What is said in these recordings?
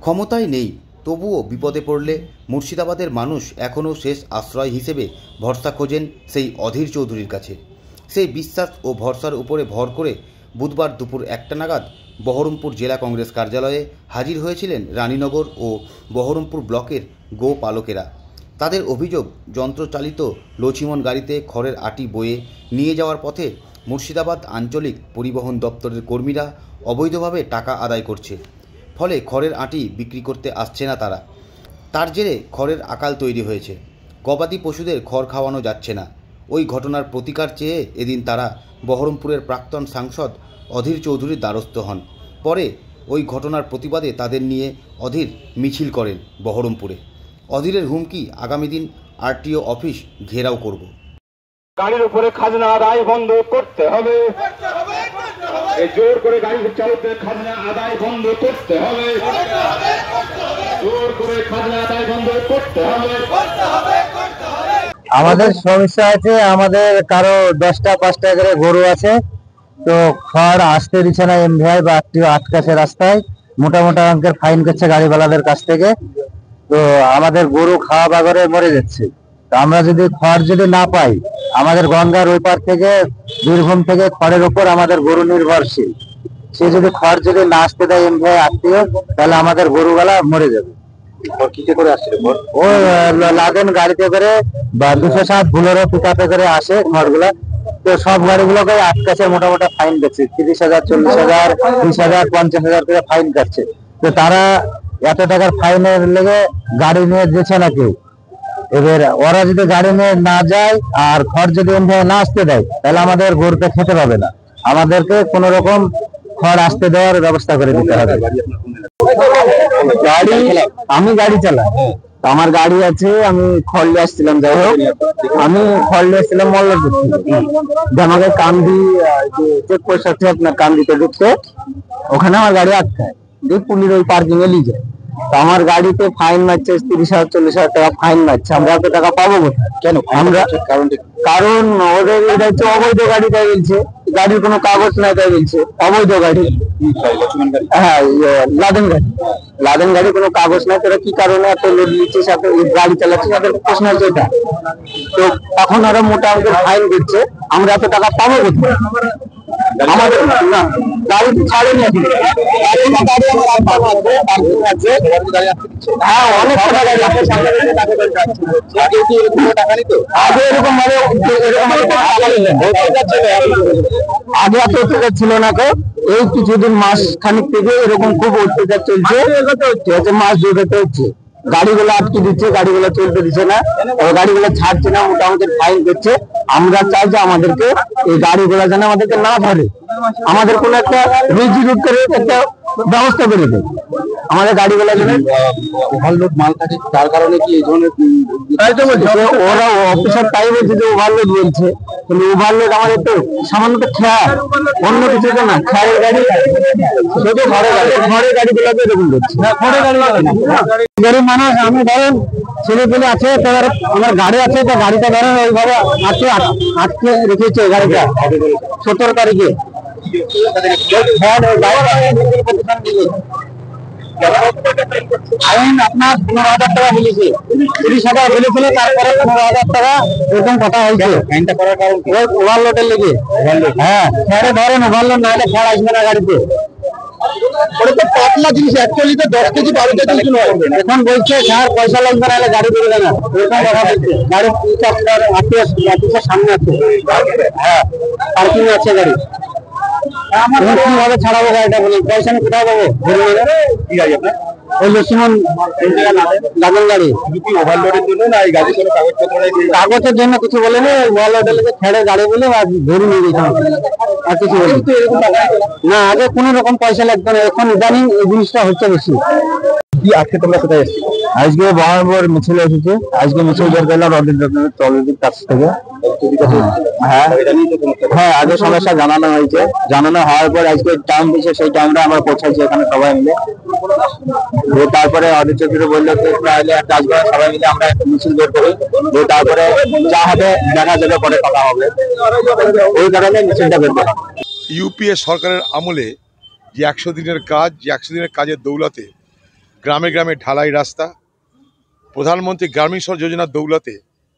ক্ষমতায় নেই, তবুও বিপদে পড়লে মুর্শিদাবাদের মানুষ এখনও শেষ আশ্রয় হিসেবে ভরসা খোঁজেন সেই অধীর চৌধুরীর কাছে। সেই বিশ্বাস ও ভরসার উপরে ভর করে বুধবার দুপুর 1টা নাগাদ বহরমপুর জেলা কংগ্রেস কার্যালয়ে হাজির হয়েছিলেন রানীনগর ও বহরমপুর ব্লকের গো পালকেরা। তাদের অভিযোগ, যন্ত্রচালিত লছিমন গাড়িতে খড়ের আটি বয়ে নিয়ে যাওয়ার পথে মুর্শিদাবাদ আঞ্চলিক পরিবহন দপ্তরের কর্মীরা অবৈধভাবে টাকা আদায় করছে। ফলে খড়ের আটি বিক্রি করতে আসছে না তারা। তার জেরে খড়ের আকাল তৈরি হয়েছে। গবাদি পশুদের খড় খাওয়ানো যাচ্ছে না। ওই ঘটনার প্রতিকার চেয়ে এদিন তারা বহরমপুরের প্রাক্তন সাংসদ অধীর চৌধুরীর দ্বারস্থ হন। পরে ওই ঘটনার প্রতিবাদে তাদের নিয়ে অধীর মিছিল করেন বহরমপুরে। অধীরের হুমকি, আগামী দিন আরটিও অফিস ঘেরাও করব। গাড়ির উপরে খাজনা আদায় বন্ধ করতে হবে, জোর করে গাড়ির চালকদের খাজনা আদায় বন্ধ করতে হবে, জোর করে খাজনা আদায় বন্ধ করতে হবে। আমাদের সমস্যা আছে, আমাদের কারো 10টা 5টা করে গরু আছে, তো খড় আসতে দিচ্ছে না এমভিআই বা আরটিও আটকাছে রাস্তায়, মোটা মোটা অঙ্কের ফাইন করছে গাড়িওয়ালাদের কাছ থেকে। তো আমাদের গরু খাওয়া বাগরে মরে যাচ্ছে। তো আমরা যদি খড় যদি না পাই, আমাদের গঙ্গার ওই পার থেকে বীরভূম থেকে খড়ের উপর আমাদের গরু নির্ভরশীল। সে যদি খড় যদি না আসতে দেয় এমভিআই আরটিও, তাহলে আমাদের গরুগুলা মরে যাবে। ও লাদেন গাড়িতে করে বা 207 বুলেরো পিকআপে করে আসে খড়গুলা। তো সব গাড়িগুলোকে আটকাছে, মোটামুটি ফাইন দিচ্ছে 30,000 40,000 20,000 50,000 করে ফাইন কাটছে। তো তারা এত টাকার ফাইনের লেগে গাড়ি নিয়ে যেছে না কেউ। এবার ওরা যদি গাড়ি নিয়ে না যায় আর খড় যদি না আসতে দেয়, তাহলে আমাদের গরুকে খেতে পাবে না। আমাদেরকে কোন রকম খড় আসতে দেওয়ার ব্যবস্থা করে দিতে হবে। গাড়ি আমি গাড়ি চালাই, আমার গাড়ি আছে, আমি খড় নিয়ে আসছিলাম। যাই হোক, আমি খড় নিয়ে আসছিলাম মল্লারপুর থেকে। আমাকে কান্দি চেক পোস্ট আছে আপনার কান্দিতে ঢুকতে, ওখানে আমার গাড়ি আটকায়, পুলির ওই পার্কিং এ নিয়ে যায়। তো আমার গাড়িতে ফাইন মারছে 30,000 40,000 টাকা ফাইন মারছে। আমরা এত টাকা পাবো কোথায়? কেন আমরা? কারণ ওদের এটা হচ্ছে অবৈধ গাড়ি, তাই বলছে। গাড়ির কোনো কাগজ নাই, তাই বলছে অবৈধ গাড়ি। হ্যাঁ, লাদেন গাড়ি, লাদেন গাড়ি কোনো কাগজ নাই। তোরা কি কারণে এত লোড নিচ্ছিস, এত গাড়ি চালাচ্ছিস, তাদের প্রশ্ন হচ্ছে এটা। তো তখন আরো মোটা অঙ্কের ফাইন দিচ্ছে। আমরা এত টাকা পাবো কোথায়? আমাদের গাড়ি তো ছাড়েনি এখন। হ্যাঁ, অনেক টাকা গাড়ি আছে। আগে এরকম ভাবে আগে এত অত্যাচার ছিল না। এই কিছুদিন মাস খানিক থেকে এরকম খুব অত্যাচার চলছে, মাছ ধরতে হচ্ছে। গাড়িগুলো আটকে দিচ্ছে, গাড়িগুলো চলতে দিচ্ছে না, গাড়িগুলো ছাড়ছে না, মোটামুটি ফাইন করছে। আমরা চাই যে আমাদেরকে এই গাড়িগুলো যেন আমাদেরকে না ধরে, আমাদের কোন একটা রুজি রুট করে একটা ব্যবস্থা করে দেয়। আমাদের গাড়িগুলো যেন ওভারলোড মাল থাকে, তার কারণে কি এই ধরনের ওরা অফিসার তাই বলছে যে ওভারলোড বলছে। ওভারলোড আমাদের তো সামান্য তো খেয়া, অন্য কিছু তো না। খেয়ারের গাড়ি শুধু ঘরের গাড়িগুলোকে এরকম করছে। গরিব মানুষ, আমি ধরেন ছেলেপেলে আছে, তাদের আমার গাড়ি আছে, তো গাড়িটা ধরেন ওইভাবে আটকে রেখেছে গাড়িটা 17 তারিখে। আইন আপনার 15,000 টাকা বলেছে, 30,000 বলেছিল, তারপরে 15,000 টাকা এরকম কথা হয়েছে। আইনটা করার কারণ ওভারলোডের লেগে। হ্যাঁ, ফেরে ধরেন ওভারলোড না হলে ফের আসবে না গাড়িতে। ওটা তো পাতলা জিনিস, অ্যাকচুয়ালি তো 10 কেজি 12 কেজি কিছু নয়। এখন বলছে স্যার পয়সা লাগবে না, গাড়ি দেবে না, এরকম কথা বলছে। গাড়ি আপনার অফিসের সামনে আছে। হ্যাঁ, পার্কিং আছে গাড়ি। কিভাবে ছাড়াবো গাড়িটা বলি? পয়সা নিয়ে কোথায় যাবো? ওই লক্ষ্মণ লাদেন গাড়ি। ওভারলোডের জন্য না এই গাড়ির কোনো কাগজের জন্য কিছু বলেনি। ওভারলোডের লেগে ছেড়ে গাড়ি বলে ধরে নিয়ে গেছে, আর কিছু বলি না। আগে কোন রকম পয়সা লাগতো না, এখন ইদানিং এই জিনিসটা হচ্ছে বেশি। আজকে তোমরা কোথায় এসেছো? আজকে বহরমপুর মিছিলে এসেছে। আজকে মিছিল বের করলাম অডিট কাছ থেকে। হ্যাঁ, আগে সমস্যা জানানো হয়েছে, জানানো হওয়ার পর আজকে টাইম দিয়েছে, সেই টাইমটা আমরা পৌঁছাচ্ছি এখানে সবাই মিলে। তারপরে অধীর চৌধুরী বললো তাহলে একটা আসবে, সবাই মিলে আমরা একটা মিছিল বের করি, তারপরে যা হবে দেখা যাবে, পরে কথা হবে। ওই কারণে মিছিলটা বের করা। ইউপিএ সরকারের আমলে যে 100 দিনের কাজ, যে 100 দিনের কাজের দৌলতে গ্রামে গ্রামে ঢালাই রাস্তা। প্রধানমন্ত্রী গ্রামীণ সড়ক যোজনার দৌলতে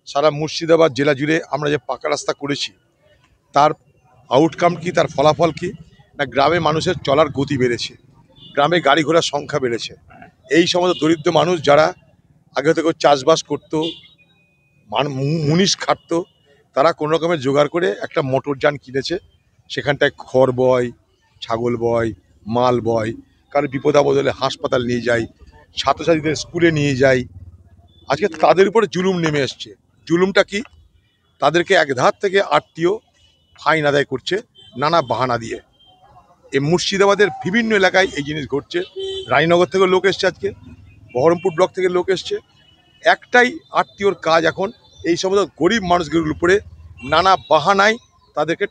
সারা মুর্শিদাবাদ জেলা জুড়ে আমরা যে পাকা রাস্তা করেছি, তার আউটকাম কি, তার ফলাফল কি না, গ্রামে মানুষের চলার গতি বেড়েছে, গ্রামে গাড়ি ঘোড়ার সংখ্যা বেড়েছে। এই সমস্ত দরিদ্র মানুষ যারা আগে থেকে চাষবাস করতো, মুনিশ খাটতো, তারা কোনো রকমের জোগাড় করে একটা মোটরযান কিনেছে। সেখানটায় খড় বয়, ছাগল বয়, মাল বয়, কারো বিপদ আপদ হলে হাসপাতাল নিয়ে যায়, ছাত্রছাত্রীদের স্কুলে নিয়ে যায়। আজকে তাদের উপরে জুলুম নেমে এসছে। জুলুমটা কি? তাদেরকে এক ধার থেকে আত্মীয় ফাইন আদায় করছে নানা বাহানা দিয়ে। এই মুর্শিদাবাদের বিভিন্ন এলাকায় এই জিনিস ঘটছে। রানীনগর থেকে লোক এসছে, আজকে বহরমপুর ব্লক থেকে লোক এসছে। একটাই আত্মীয়র কাজ এখন এই সমস্ত গরিব মানুষগুলোর উপরে নানা বাহানায় তাদেরকে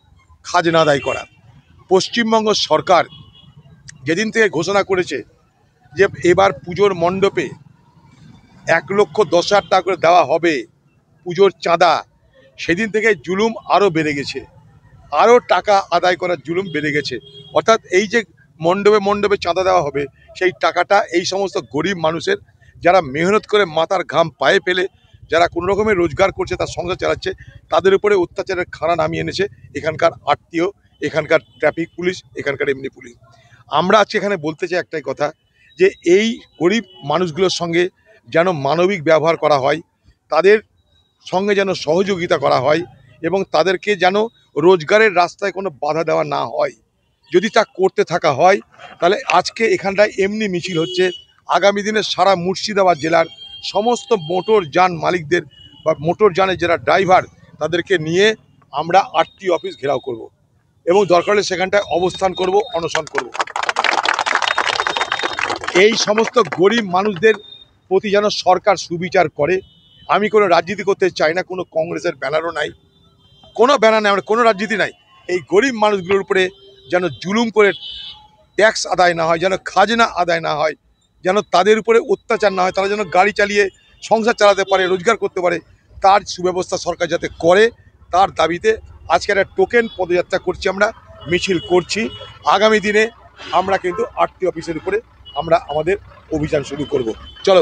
খাজনা আদায় করা। পশ্চিমবঙ্গ সরকার যেদিন থেকে ঘোষণা করেছে যে এবার পুজোর মণ্ডপে 1,10,000 টাকা করে দেওয়া হবে পুজোর চাঁদা, সেদিন থেকে জুলুম আরও বেড়ে গেছে, আরও টাকা আদায় করার জুলুম বেড়ে গেছে। অর্থাৎ এই যে মণ্ডপে মণ্ডপে চাঁদা দেওয়া হবে, সেই টাকাটা এই সমস্ত গরিব মানুষের, যারা মেহনত করে মাথার ঘাম পায়ে ফেলে, যারা কোনো রকমের রোজগার করছে, তার সংসার চালাচ্ছে, তাদের উপরে অত্যাচারের খাড়া নামিয়ে এনেছে এখানকার আত্মীয়, এখানকার ট্রাফিক পুলিশ, এখানকার এমনি পুলিশ। আমরা আজকে এখানে বলতে চাই একটাই কথা, যে এই গরিব মানুষগুলোর সঙ্গে যেন মানবিক ব্যবহার করা হয়, তাদের সঙ্গে যেন সহযোগিতা করা হয়, এবং তাদেরকে যেন রোজগারের রাস্তায় কোনো বাধা দেওয়া না হয়। যদি তা করতে থাকা হয়, তাহলে আজকে এখানটায় এমনি মিছিল হচ্ছে, আগামী দিনে সারা মুর্শিদাবাদ জেলার সমস্ত মোটর যান মালিকদের বা মোটর যানের যারা ড্রাইভার, তাদেরকে নিয়ে আমরা আরটি অফিস ঘেরাও করব এবং দরকার হলে সেখানটায় অবস্থান করব, অনশন করব। এই সমস্ত গরিব মানুষদের প্রতি যেন সরকার সুবিচার করে। আমি কোনো রাজনীতি করতে চাই না, কোনো কংগ্রেসের ব্যানারও নাই, কোনো ব্যানার নেই, আমরা কোনো রাজনীতি নাই। এই গরিব মানুষগুলোর উপরে যেন জুলুম করে ট্যাক্স আদায় না হয়, যেন খাজনা আদায় না হয়, যেন তাদের উপরে অত্যাচার না হয়, তারা যেন গাড়ি চালিয়ে সংসার চালাতে পারে, রোজগার করতে পারে, তার সুব্যবস্থা সরকার যাতে করে, তার দাবিতে আজকে একটা টোকেন পদযাত্রা করছি, আমরা মিছিল করছি। আগামী দিনে আমরা কিন্তু আরটি অফিসের উপরে আমরা আমাদের অভিযান শুরু করব। চলো।